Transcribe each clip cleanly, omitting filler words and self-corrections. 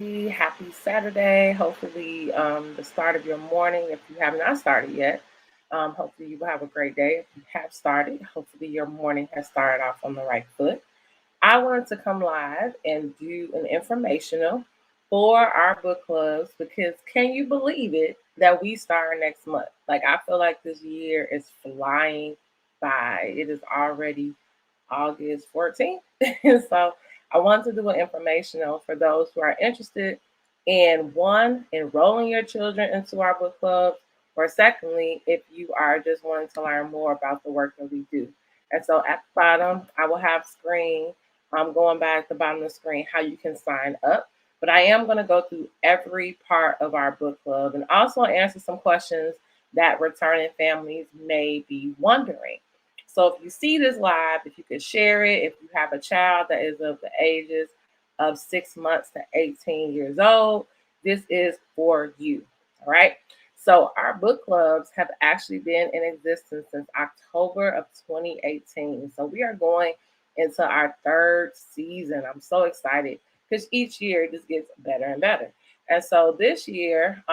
Happy Saturday. Hopefully, the start of your morning, if you have not started yet, hopefully you will have a great day. If you have started, hopefully your morning has started off on the right foot. I wanted to come live and do an informational for our book clubs because can you believe it that we start next month? Like, I feel like this year is flying by. It is already August 14th. So I want to do an informational for those who are interested in one, enrolling your children into our book clubs, or secondly, if you are just wanting to learn more about the work that we do. And so at the bottom, I will have screen. I'm going back at the bottom of the screen how you can sign up. But I am going to go through every part of our book club and also answer some questions that returning families may be wondering. So if you see this live, if you could share it, if you have a child that is of the ages of 6 months to 18 years old, this is for you. All right. So our book clubs have actually been in existence since October of 2018. So we are going into our third season. I'm so excited because each year it just gets better and better. And so this year,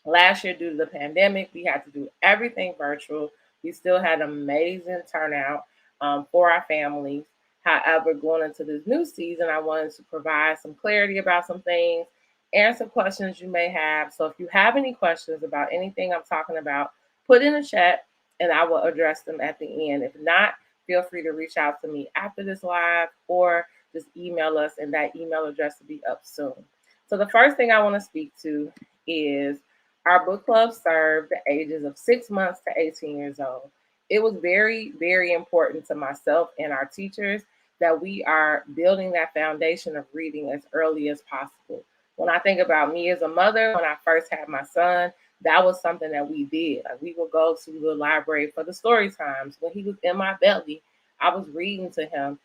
last year, due to the pandemic, we had to do everything virtual. We still had amazing turnout for our families. However, going into this new season, I wanted to provide some clarity about some things, answer questions you may have. So if you have any questions about anything I'm talking about, put in the chat and I will address them at the end. If not, feel free to reach out to me after this live or just email us, and that email address will be up soon. So the first thing I want to speak to is our book club served the ages of 6 months to 18 years old. It was very, very important to myself and our teachers that we are building that foundation of reading as early as possible. When I think about me as a mother, when I first had my son, that was something that we did. Like, we would go to the library for the story times. When he was in my belly, I was reading to him.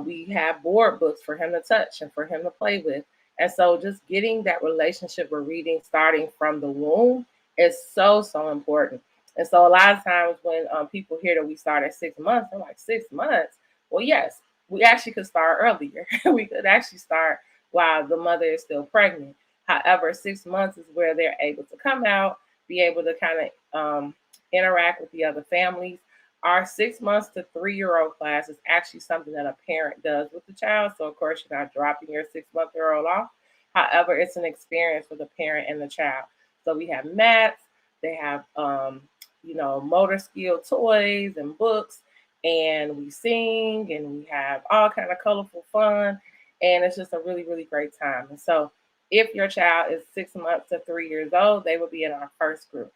We had board books for him to touch and for him to play with. And so just getting that relationship with reading starting from the womb is so, so important. And so a lot of times when people hear that we start at 6 months, they're like, 6 months? Well, yes, we actually could start earlier. We could actually start while the mother is still pregnant. However, 6 months is where they're able to come out, be able to kind of interact with the other families. Our 6 months to 3-year-old class is actually something that a parent does with the child. So, of course, you're not dropping your 6 month year old off. However, it's an experience for the parent and the child. So, we have mats, they have, motor skill toys and books, and we sing and we have all kind of colorful fun. And it's just a really, really great time. And so, if your child is 6 months to 3 years old, they will be in our first group.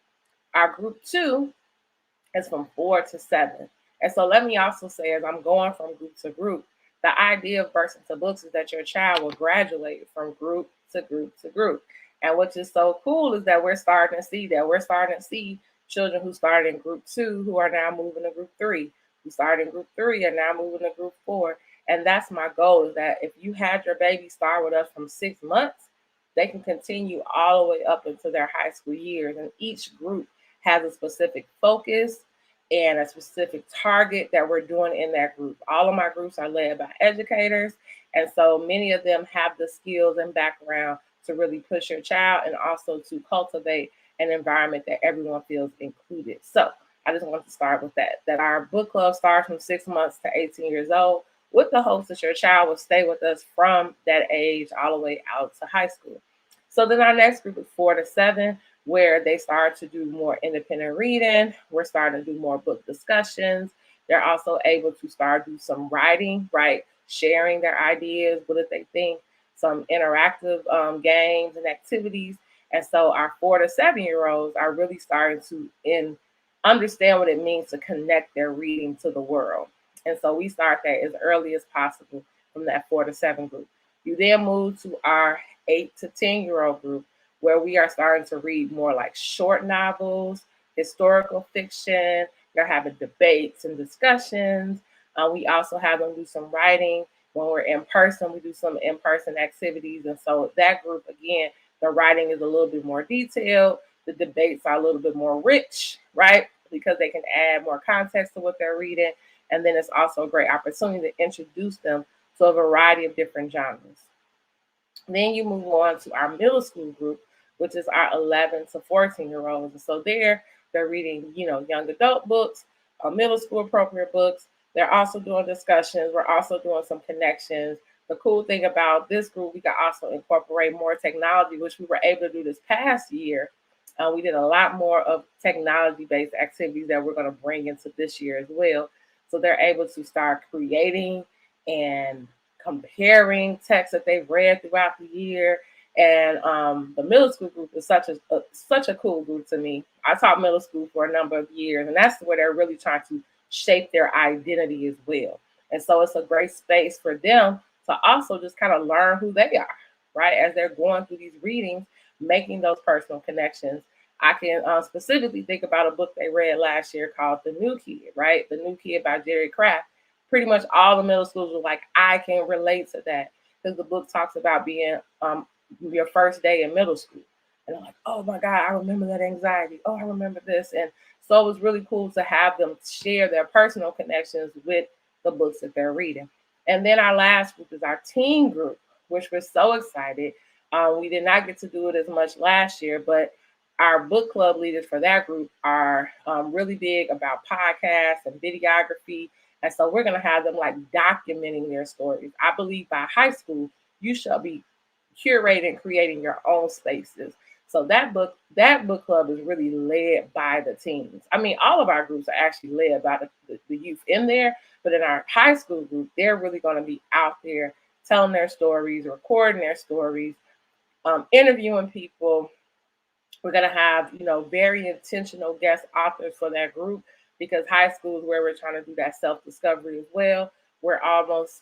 Our group two is from 4 to 7. And so let me also say, as I'm going from group to group, the idea of Burst into Books is that your child will graduate from group to group to group. And what is so cool is that we're starting to see that. We're starting to see children who started in group 2 who are now moving to group 3. Who started in group 3 are now moving to group 4. And that's my goal, is that if you had your baby start with us from 6 months, they can continue all the way up into their high school years. And each group has a specific focus and a specific target that we're doing in that group. All of my groups are led by educators, and so many of them have the skills and background to really push your child and also to cultivate an environment that everyone feels included. So I just want to start with that our book club starts from 6 months to 18 years old, with the hopes that your child will stay with us from that age all the way out to high school. So then our next group is 4 to 7, where they start to do more independent reading. We're starting to do more book discussions. They're also able to start do some writing, right? Sharing their ideas, what did they think, some interactive games and activities. And so our 4 to 7 year olds are really starting to understand what it means to connect their reading to the world. And so we start that as early as possible from that 4 to 7 group. You then move to our 8 to 10 year old group, where we are starting to read more like short novels, historical fiction. They're having debates and discussions. We also have them do some writing. When we're in person, we do some in-person activities. And so that group, again, the writing is a little bit more detailed. The debates are a little bit more rich, right? Because they can add more context to what they're reading. And then it's also a great opportunity to introduce them to a variety of different genres. Then you move on to our middle school group, which is our 11 to 14-year-olds. And so they're reading, young adult books, middle school appropriate books. They're also doing discussions. We're also doing some connections. The cool thing about this group, we can also incorporate more technology, which we were able to do this past year. We did a lot more of technology-based activities that we're going to bring into this year as well. So they're able to start creating and comparing texts that they've read throughout the year. And the middle school group is such a cool group to me. I taught middle school for a number of years, and that's where they're really trying to shape their identity as well. And so it's a great space for them to also just kind of learn who they are, right? As they're going through these readings, making those personal connections. I can specifically think about a book they read last year called The New Kid, right? The New Kid by Jerry Craft. Pretty much all the middle schools were like, I can relate to that, because the book talks about being your first day in middle school. And I'm like, oh my God, I remember that anxiety. Oh, I remember this. And so it was really cool to have them share their personal connections with the books that they're reading. And then our last group is our teen group, which we're so excited. We did not get to do it as much last year, but our book club leaders for that group are really big about podcasts and videography. And so we're going to have them like documenting their stories. I believe by high school, you shall be curating, creating your own spaces. So that book club is really led by the teens. I mean, all of our groups are actually led by the youth in there, but in our high school group, they're really going to be out there telling their stories, recording their stories, interviewing people. We're going to have, very intentional guest authors for that group, because high school is where we're trying to do that self-discovery as well. We're almost,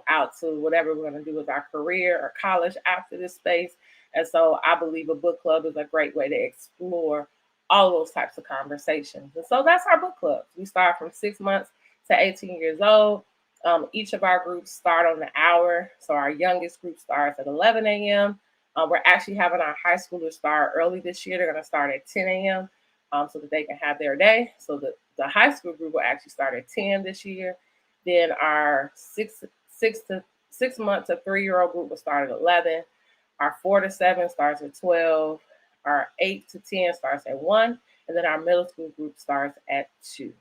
out to whatever we're going to do with our career or college after this space. And so I believe a book club is a great way to explore all those types of conversations. And so that's our book club. We start from 6 months to 18 years old. Each of our groups start on the hour. So our youngest group starts at 11 a.m. We're actually having our high schoolers start early this year. They're going to start at 10 a.m. So that they can have their day. So the high school group will actually start at 10 this year. Then our 6 month to 3-year-old group will start at 11. Our 4 to 7 starts at 12. Our 8 to 10 starts at 1. And then our middle school group starts at 2.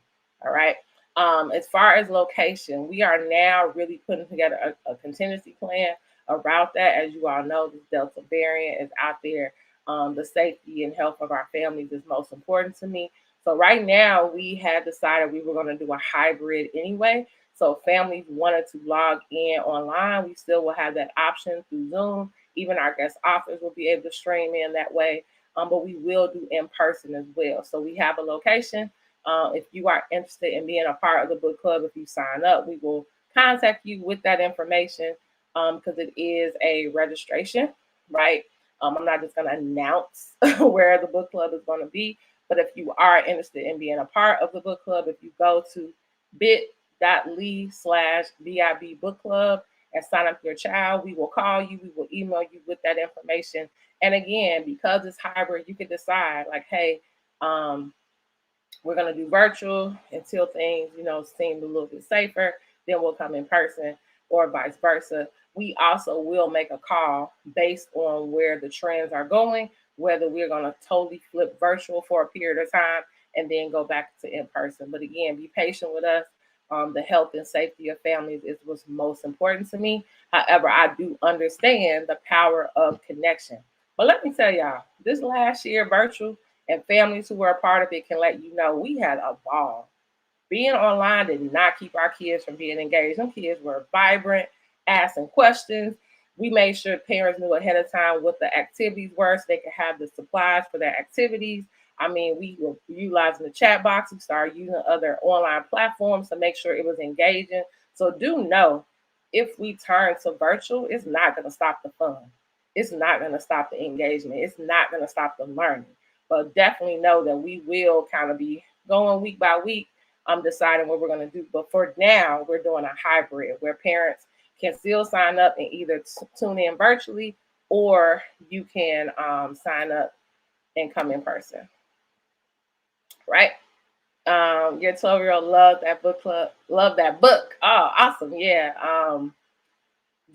All right. As far as location, we are now really putting together a contingency plan about that. As you all know, this Delta variant is out there. The safety and health of our families is most important to me. So right now, we had decided we were going to do a hybrid anyway. So if families wanted to log in online, we still will have that option through Zoom. Even our guest authors will be able to stream in that way. But we will do in person as well. So we have a location. If you are interested in being a part of the book club, if you sign up, we will contact you with that information, because it is a registration, right? I'm not just going to announce where the book club is going to be, but if you are interested in being a part of the book club, if you go to bit.ly/BIB book club and sign up your child, we will call you, we will email you with that information. And again, because it's hybrid, you can decide like, hey, we're going to do virtual until things, seem a little bit safer. Then we'll come in person, or vice versa. We also will make a call based on where the trends are going, whether we're going to totally flip virtual for a period of time and then go back to in person. But again, be patient with us. The health and safety of families is what's most important to me. However, I do understand the power of connection. But let me tell y'all, this last year, virtual, and families who were a part of it can let you know we had a ball. Being online did not keep our kids from being engaged. Some kids were vibrant, asking questions. We made sure parents knew ahead of time what the activities were so they could have the supplies for their activities. I mean, we were utilizing the chat box. We started using other online platforms to make sure it was engaging. So do know, if we turn to virtual, it's not going to stop the fun. It's not going to stop the engagement. It's not going to stop the learning. But definitely know that we will kind of be going week by week, deciding what we're going to do. But for now, we're doing a hybrid where parents can still sign up and either tune in virtually, or you can sign up and come in person. Right? Your 12-year-old loved that book club. Love that book. Oh, awesome. Yeah.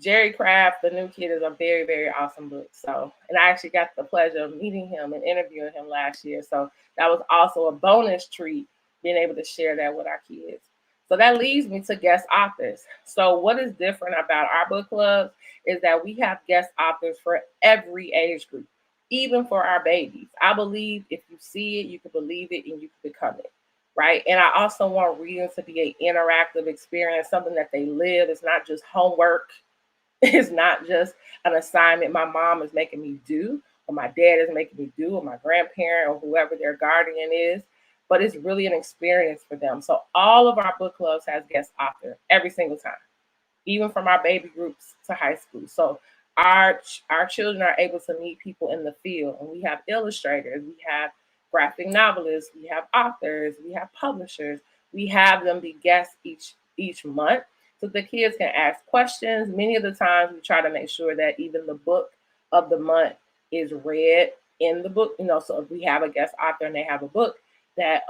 Jerry Craft, the new kid, is a very, very awesome book. So, and I actually got the pleasure of meeting him and interviewing him last year. So that was also a bonus treat being able to share that with our kids. So that leads me to guest authors. So what is different about our book clubs is that we have guest authors for every age group, even for our babies. I believe if you see it, you can believe it and you can become it. Right. And I also want reading to be an interactive experience, something that they live. It's not just homework. It's not just an assignment my mom is making me do, or my dad is making me do, or my grandparent, or whoever their guardian is, but it's really an experience for them. So all of our book clubs has guest author every single time, even from our baby groups to high school. So our children are able to meet people in the field, and we have illustrators, we have graphic novelists, we have authors, we have publishers. We have them be guests each month, so the kids can ask questions. Many of the times, we try to make sure that even the book of the month is read in the book. So if we have a guest author and they have a book, that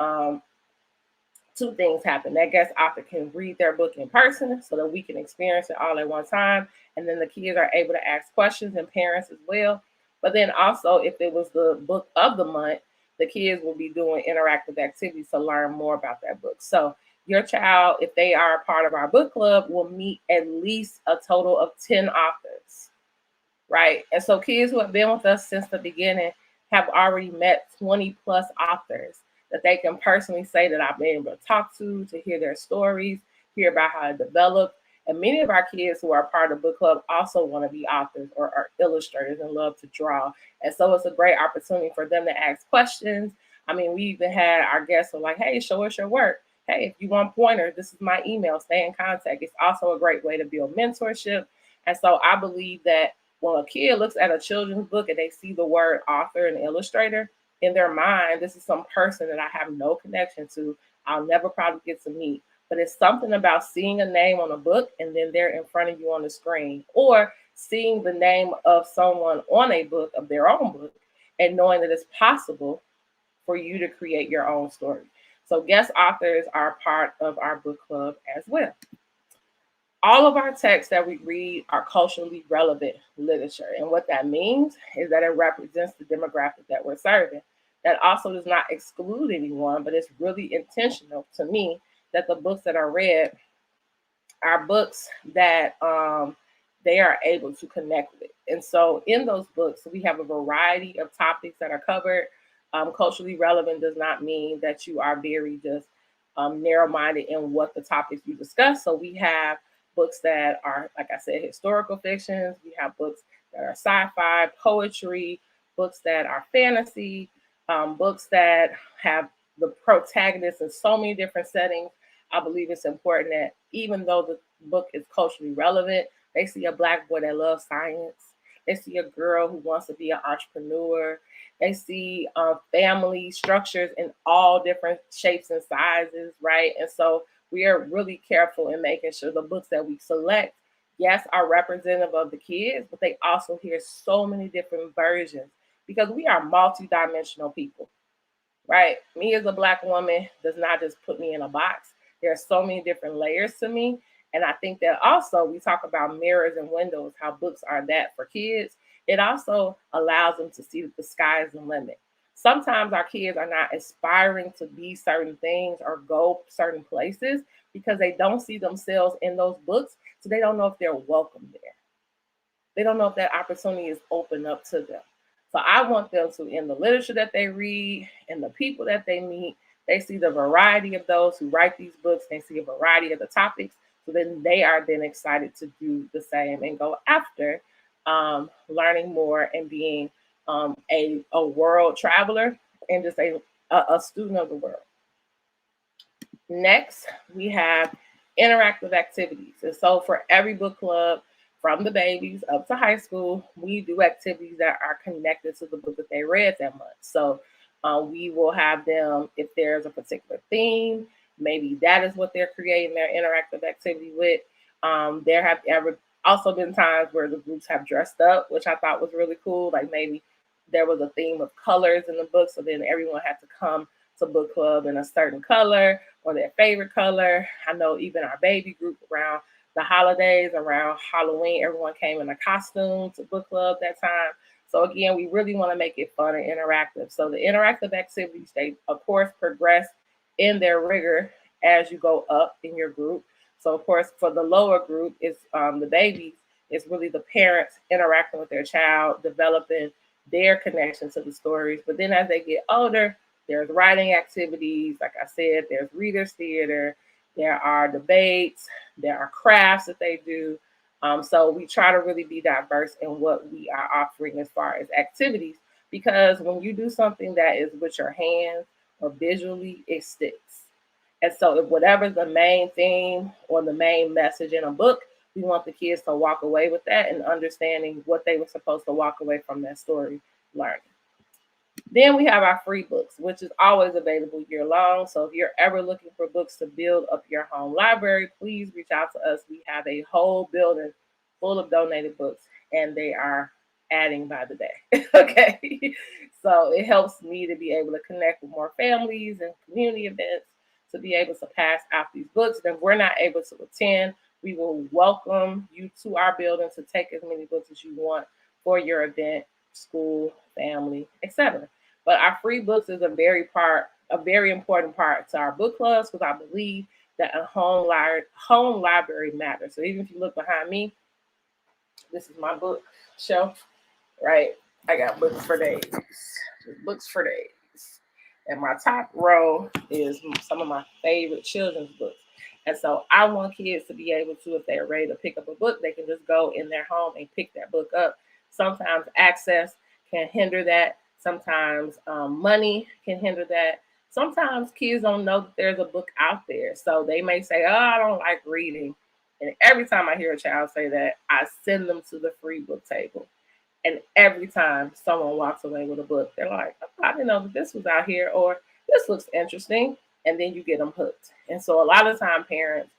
two things happen. That guest author can read their book in person so that we can experience it all at one time. And then the kids are able to ask questions, and parents as well. But then also, if it was the book of the month, the kids will be doing interactive activities to learn more about that book. So your child, if they are a part of our book club, will meet at least a total of 10 authors. Right. And so kids who have been with us since the beginning have already met 20 plus authors that they can personally say that I've been able to talk to hear their stories, hear about how it developed. And many of our kids who are part of the book club also want to be authors or are illustrators and love to draw. And so it's a great opportunity for them to ask questions. I mean, we even had our guests were like, hey, show us your work. Hey, if you want pointers, this is my email. Stay in contact. It's also a great way to build mentorship. And so I believe that when a kid looks at a children's book and they see the word author and illustrator, in their mind, this is some person that I have no connection to. I'll never probably get to meet. But it's something about seeing a name on a book and then they're in front of you on the screen, or seeing the name of someone on a book, of their own book, and knowing that it's possible for you to create your own story. So guest authors are part of our book club as well. All of our texts that we read are culturally relevant literature. And what that means is that it represents the demographic that we're serving. That also does not exclude anyone, but it's really intentional to me that the books that are read are books that they are able to connect with. And so in those books, we have a variety of topics that are covered. Culturally relevant does not mean that you are very just narrow-minded in what the topics you discuss. So we have books that are, like I said, historical fictions. We have books that are sci-fi, poetry, books that are fantasy, books that have the protagonist in so many different settings. I believe it's important that even though the book is culturally relevant, they see a Black boy that loves science. They see a girl who wants to be an entrepreneur. They see family structures in all different shapes and sizes, right? And so we are really careful in making sure the books that we select, yes, are representative of the kids, but they also hear so many different versions because we are multidimensional people, right? Me as a Black woman does not just put me in a box. There are so many different layers to me. And I think that also we talk about mirrors and windows, how books are that for kids. It also allows them to see that the sky is the limit. Sometimes our kids are not aspiring to be certain things or go certain places because they don't see themselves in those books. So they don't know if they're welcome there. They don't know if that opportunity is open up to them. So I want them to, in the literature that they read and the people that they meet, they see the variety of those who write these books. They see a variety of the topics. So then they are then excited to do the same and go after learning more and being a world traveler and just a student of the world. Next, we have interactive activities. And so for every book club, from the babies up to high school, we do activities that are connected to the book that they read that month. So we will have them, if there's a particular theme, maybe that is what they're creating their interactive activity with. There have also been times where the groups have dressed up, which I thought was really cool. Like maybe there was a theme of colors in the book, so then everyone had to come to book club in a certain color or their favorite color. I know even our baby group around the holidays around Halloween, everyone came in a costume to book club that time. So again, we really want to make it fun and interactive. So the interactive activities, they of course progress in their rigor as you go up in your group. So of course, for the lower group, it's the babies. It's really the parents interacting with their child, developing their connection to the stories. But then as they get older, there's writing activities. Like I said, there's readers theater. There are debates. There are crafts that they do. So we try to really be diverse in what we are offering as far as activities, because when you do something that is with your hands or visually, it sticks. And so if whatever's the main theme or the main message in a book, we want the kids to walk away with that and understanding what they were supposed to walk away from that story learning. Then we have our free books, which is always available year long. So if you're ever looking for books to build up your home library, please reach out to us. We have a whole building full of donated books, and they are adding by the day. Okay. So it helps me to be able to connect with more families and community events to be able to pass out these books. And if we're not able to attend, we will welcome you to our building to take as many books as you want for your event, school, family, etc. But our free books is a very important part to our book clubs, because I believe that a home library matters. So even if you look behind me, this is my book shelf, right? I got books for days. Books for days. And my top row is some of my favorite children's books. And so I want kids to be able to, if they're ready to pick up a book, they can just go in their home and pick that book up. Sometimes access can hinder that. Sometimes money can hinder that. Sometimes kids don't know that there's a book out there. So they may say, oh, I don't like reading. And every time I hear a child say that, I send them to the free book table. And every time someone walks away with a book, they're like, oh, I didn't know that this was out here, or this looks interesting. And then you get them hooked. And so a lot of time parents,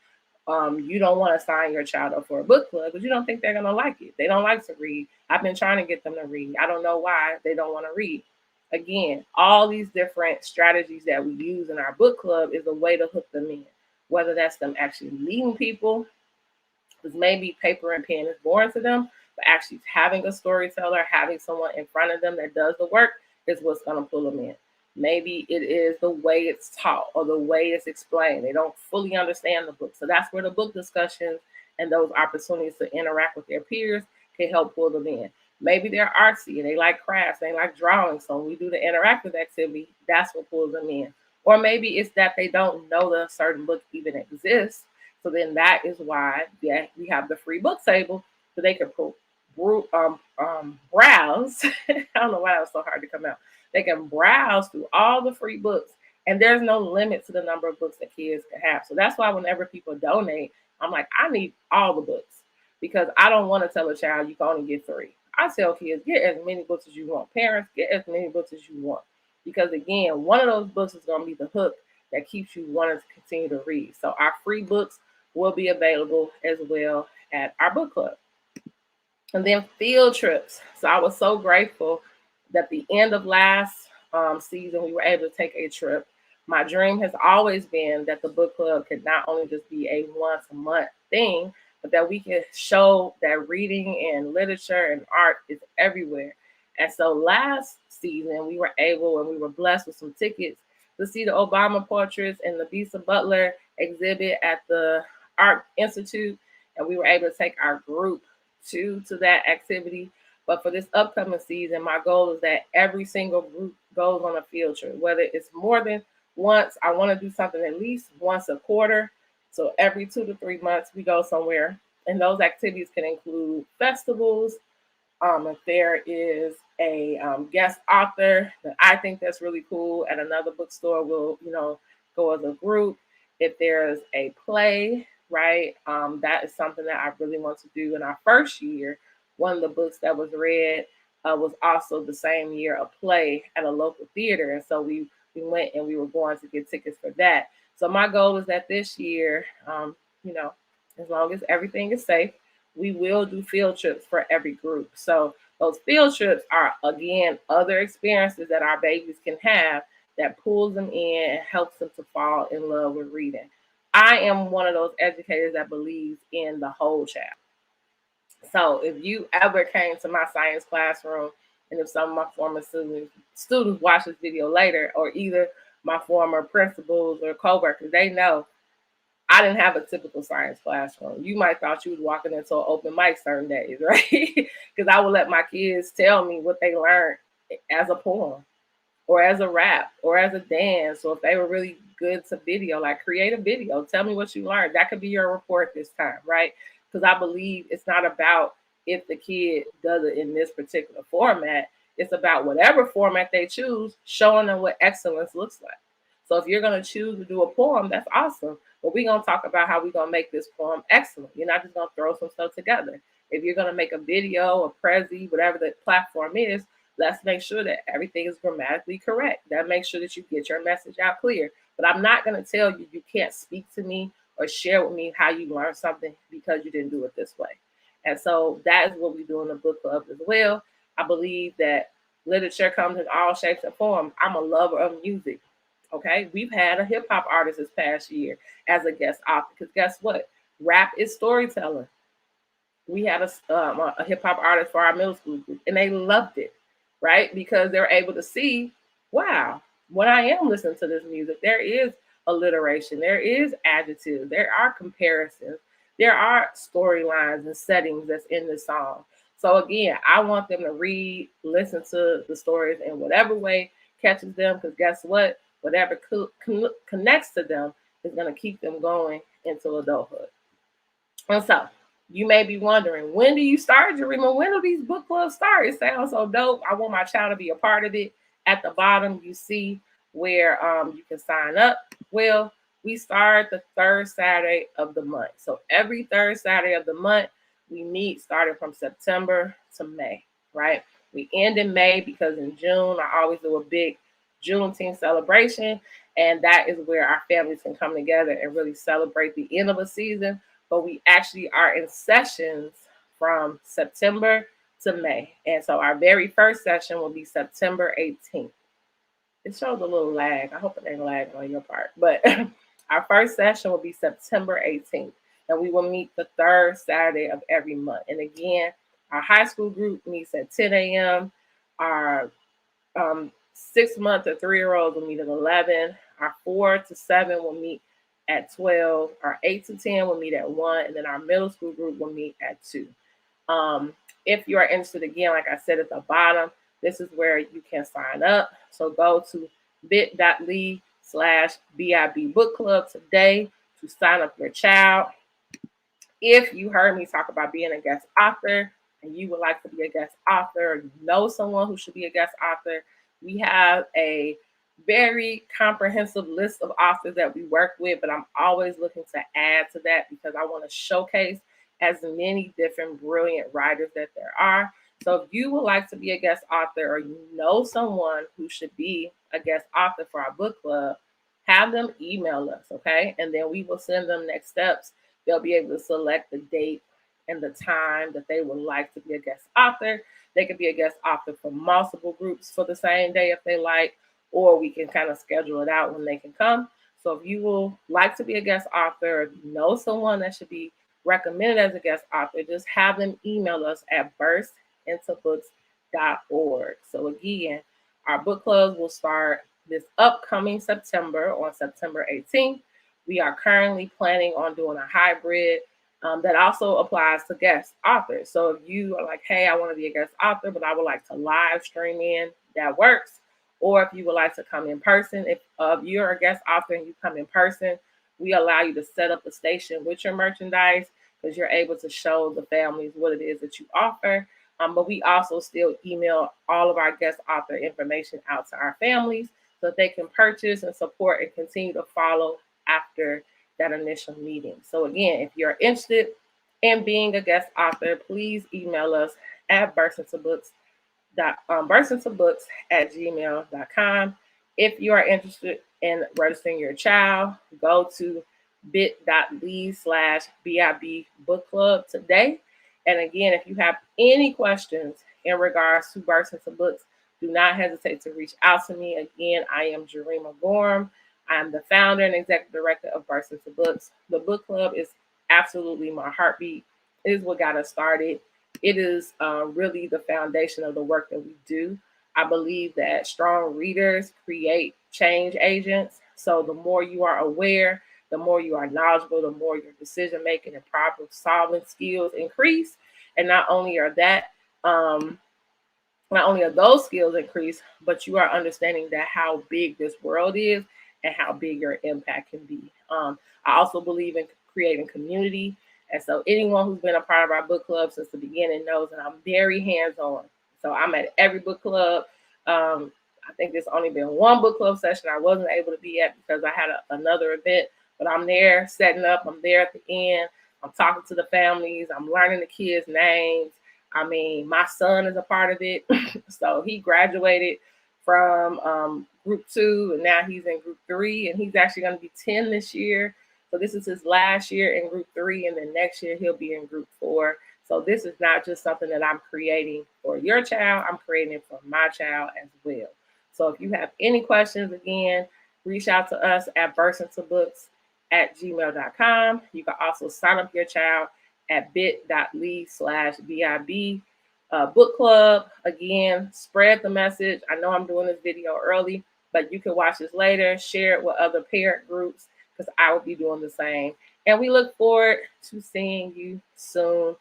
you don't want to sign your child up for a book club because you don't think they're going to like it. They don't like to read. I've been trying to get them to read. I don't know why they don't want to read. Again, all these different strategies that we use in our book club is a way to hook them in, whether that's them actually meeting people, because maybe paper and pen is boring to them, but actually having a storyteller, having someone in front of them that does the work is what's going to pull them in. Maybe it is the way it's taught or the way it's explained. They don't fully understand the book. So that's where the book discussions and those opportunities to interact with their peers can help pull them in. Maybe they're artsy and they like crafts, they like drawing. So when we do the interactive activity, that's what pulls them in. Or maybe it's that they don't know that a certain book even exists. So then that is why we have the free book table, so they can browse. I don't know why that was so hard to come out. They can browse through all the free books, and there's no limit to the number of books that kids can have. So that's why whenever people donate, I'm like, I need all the books, because I don't want to tell a child you can only get 3. I tell kids, get as many books as you want. Parents, get as many books as you want. Because again, one of those books is going to be the hook that keeps you wanting to continue to read. So our free books will be available as well at our book club. And then field trips. So I was so grateful that the end of last season, we were able to take a trip. My dream has always been that the book club could not only just be a once a month thing, but that we could show that reading and literature and art is everywhere. And so last season, we were able, and we were blessed with some tickets to see the Obama portraits and the Bisa Butler exhibit at the Art Institute. And we were able to take our group to that activity. But for this upcoming season, my goal is that every single group goes on a field trip, whether it's more than once. I want to do something at least once a quarter. So every 2 to 3 months, we go somewhere. And those activities can include festivals. If there is a guest author that I think that's really cool at another bookstore, we'll, go as a group. If there's a play, right, that is something that I really want to do. In our first year, one of the books that was read was also the same year a play at a local theater. And so we went and we were going to get tickets for that. So my goal is that this year, as long as everything is safe, we will do field trips for every group. So those field trips are, again, other experiences that our babies can have that pulls them in and helps them to fall in love with reading. I am one of those educators that believes in the whole child. So if you ever came to my science classroom, and if some of my former students watch this video later, or either my former principals or coworkers, they know I didn't have a typical science classroom. You might thought you was walking into an open mic certain days, right? Because I would let my kids tell me what they learned as a poem, or as a rap, or as a dance, or if they were really good to video, like create a video, tell me what you learned. That could be your report this time, right? Because I believe it's not about if the kid does it in this particular format. It's about whatever format they choose, showing them what excellence looks like. So if you're going to choose to do a poem, that's awesome. But we're going to talk about how we're going to make this poem excellent. You're not just going to throw some stuff together. If you're going to make a video, a prezi, whatever the platform is, let's make sure that everything is grammatically correct. That makes sure that you get your message out clear. But I'm not going to tell you you can't speak to me or share with me how you learned something because you didn't do it this way. And so that is what we do in the book club as well. I believe that literature comes in all shapes and forms. I'm a lover of music. Okay, we've had a hip hop artist this past year as a guest author, because guess what? Rap is storytelling. We had a hip hop artist for our middle school group, and they loved it, right? Because they're able to see, wow, when I am listening to this music, there is alliteration, there is adjectives, there are comparisons, there are storylines and settings that's in the song. So again, I want them to read, listen to the stories in whatever way catches them, because guess what? Whatever connects to them is going to keep them going into adulthood. And so you may be wondering, when do you start, Jurema? When do these book clubs start? It sounds so dope. I want my child to be a part of it. At the bottom, you see where you can sign up. Well, we start the third Saturday of the month. So every third Saturday of the month, we meet starting from September to May, right? We end in May because in June, I always do a big Juneteenth celebration. And that is where our families can come together and really celebrate the end of a season. But we actually are in sessions from September to May. And so our very first session will be September 18th. It shows a little lag. I hope it ain't lagging on your part. But our first session will be September 18th. And we will meet the third Saturday of every month. And again, our high school group meets at 10 a.m. Our 6-month or 3-year-olds will meet at 11. Our 4 to 7 will meet at 12. Our 8 to 10 will meet at 1. And then our middle school group will meet at 2. If you are interested, again, like I said at the bottom, this is where you can sign up. So go to bit.ly/BIB book club today to sign up your child. If you heard me talk about being a guest author and you would like to be a guest author, or you know someone who should be a guest author, we have a very comprehensive list of authors that we work with, but I'm always looking to add to that because I want to showcase as many different brilliant writers that there are. So if you would like to be a guest author, or you know someone who should be a guest author for our book club, have them email us, okay? And then we will send them next steps. They'll be able to select the date and the time that they would like to be a guest author. They could be a guest author for multiple groups for the same day if they like, or we can kind of schedule it out when they can come. So if you will like to be a guest author, or if you know someone that should be recommended as a guest author, just have them email us at burstintabooks.org. So again, our book clubs will start this upcoming September on September 18th. We are currently planning on doing a hybrid that also applies to guest authors. So if you are like, hey, I want to be a guest author, but I would like to live stream in, that works. Or if you would like to come in person, if you're a guest author and you come in person, we allow you to set up a station with your merchandise because you're able to show the families what it is that you offer. But we also still email all of our guest author information out to our families so that they can purchase and support and continue to follow after that initial meeting. So again, if you're interested in being a guest author, please email us at burstintabooks@gmail.com. If you are interested in registering your child, go to bit.ly/BIB book club today. And again, if you have any questions in regards to Burst Into Books, do not hesitate to reach out to me. Again, I am Jurema Gorham. I'm the founder and executive director of Burst Into Books. The book club is absolutely my heartbeat. It is what got us started. It is really the foundation of the work that we do. I believe that strong readers create change agents. So the more you are aware, the more you are knowledgeable, the more your decision making and problem solving skills increase. And not only are those skills increased, but you are understanding that how big this world is and how big your impact can be. I also believe in creating community. And so anyone who's been a part of our book club since the beginning knows that I'm very hands-on. So I'm at every book club. I think there's only been one book club session I wasn't able to be at because I had another event, but I'm there setting up. I'm there at the end. I'm talking to the families. I'm learning the kids' names. I mean, my son is a part of it. So he graduated from group 2 and now he's in group 3 and he's actually going to be 10 this year. So this is his last year in group 3 and then next year he'll be in group 4. So this is not just something that I'm creating for your child, I'm creating it for my child as well. So if you have any questions, again, reach out to us at bursintobooks@gmail.com. You can also sign up your child at bit.ly/BIB book club. Again, spread the message. I know I'm doing this video early, but you can watch this later, share it with other parent groups because I will be doing the same. And we look forward to seeing you soon.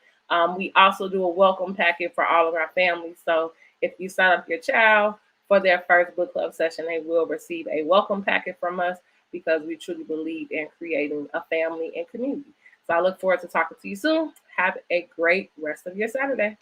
We also do a welcome packet for all of our families. So if you sign up your child for their first book club session, they will receive a welcome packet from us because we truly believe in creating a family and community. So I look forward to talking to you soon. Have a great rest of your Saturday.